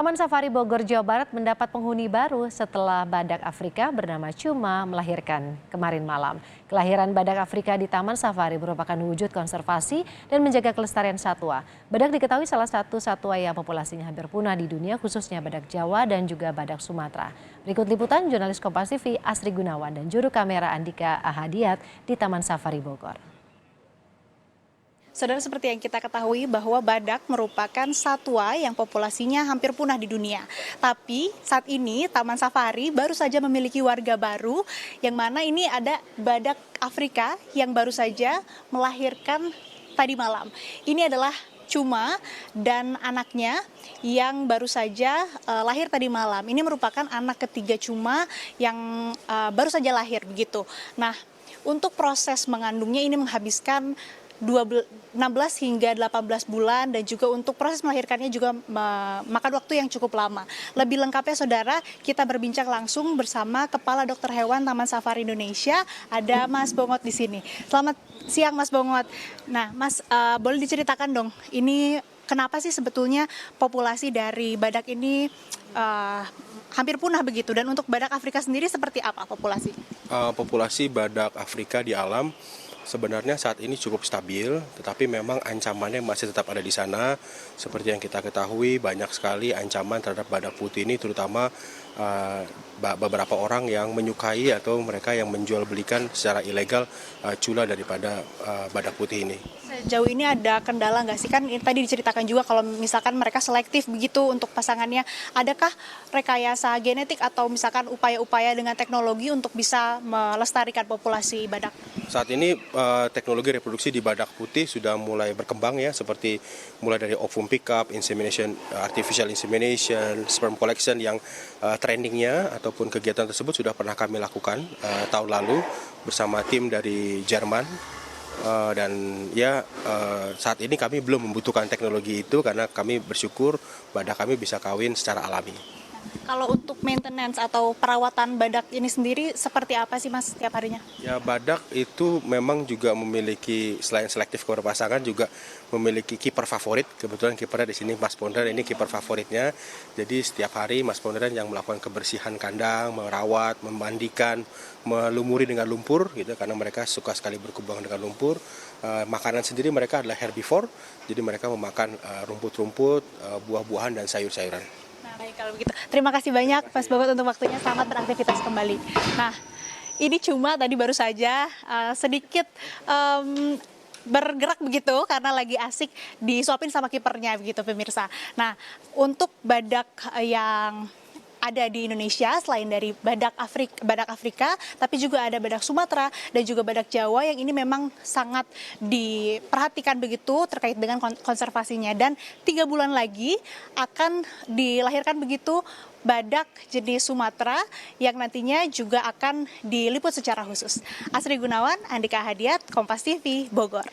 Taman Safari Bogor, Jawa Barat mendapat penghuni baru setelah badak Afrika bernama Cuma melahirkan kemarin malam. Kelahiran badak Afrika di Taman Safari merupakan wujud konservasi dan menjaga kelestarian satwa. Badak diketahui salah satu satwa yang populasinya hampir punah di dunia, khususnya badak Jawa dan juga badak Sumatera. Berikut liputan jurnalis Kompas TV Asri Gunawan dan juru kamera Andika Ahadiat di Taman Safari Bogor. Saudara, seperti yang kita ketahui bahwa badak merupakan satwa yang populasinya hampir punah di dunia. Tapi saat ini Taman Safari baru saja memiliki warga baru, yang mana ini ada badak Afrika yang baru saja melahirkan tadi malam. Ini adalah Cuma dan anaknya yang baru saja lahir tadi malam. Ini merupakan anak ketiga Cuma yang baru saja lahir begitu. Nah, untuk proses mengandungnya ini menghabiskan 16 hingga 18 bulan dan juga untuk proses melahirkannya juga memakan waktu yang cukup lama. Lebih lengkapnya saudara, kita berbincang langsung bersama Kepala Dokter Hewan Taman Safari Indonesia, ada Mas Bongot di sini. Selamat siang Mas Bongot. Nah Mas, boleh diceritakan dong, ini kenapa sih sebetulnya populasi dari badak ini hampir punah begitu, dan untuk badak Afrika sendiri seperti apa populasi? Populasi badak Afrika di alam sebenarnya saat ini cukup stabil, tetapi memang ancamannya masih tetap ada di sana. Seperti yang kita ketahui, banyak sekali ancaman terhadap badak putih ini, terutama beberapa orang yang menyukai atau mereka yang menjual belikan secara ilegal cula daripada badak putih ini. Sejauh ini ada kendala nggak sih? Kan tadi diceritakan juga kalau misalkan mereka selektif begitu untuk pasangannya. Adakah rekayasa genetik atau misalkan upaya-upaya dengan teknologi untuk bisa melestarikan populasi badak? Saat ini teknologi reproduksi di badak putih sudah mulai berkembang ya, seperti mulai dari ovum pickup, insemination, artificial insemination, sperm collection yang trendingnya ataupun kegiatan tersebut sudah pernah kami lakukan tahun lalu bersama tim dari Jerman. Dan ya saat ini kami belum membutuhkan teknologi itu karena kami bersyukur badak kami bisa kawin secara alami. Kalau untuk maintenance atau perawatan badak ini sendiri seperti apa sih Mas setiap harinya? Ya, badak itu memang juga memiliki, selain selektif kepada pasangan, juga memiliki kiper favorit. Kebetulan kipernya di sini Mas Ponder, ini kiper favoritnya. Jadi setiap hari Mas Ponder yang melakukan kebersihan kandang, merawat, memandikan, melumuri dengan lumpur gitu, karena mereka suka sekali berkubang dengan lumpur. Makanan sendiri mereka adalah herbivore, jadi mereka memakan rumput-rumput, buah-buahan dan sayur-sayuran. Baik, kalau begitu. Terima kasih banyak Mas Bongot untuk waktunya, selamat beraktivitas kembali. Nah, ini Cuma tadi baru saja sedikit bergerak begitu karena lagi asik disuapin sama kipernya begitu pemirsa. Nah, untuk badak yang ada di Indonesia selain dari badak Afrika, tapi juga ada badak Sumatera dan juga badak Jawa yang ini memang sangat diperhatikan begitu terkait dengan konservasinya, dan 3 bulan lagi akan dilahirkan begitu badak jenis Sumatera yang nantinya juga akan diliput secara khusus. Asri Gunawan, Andika Ahadiat, Kompas TV, Bogor.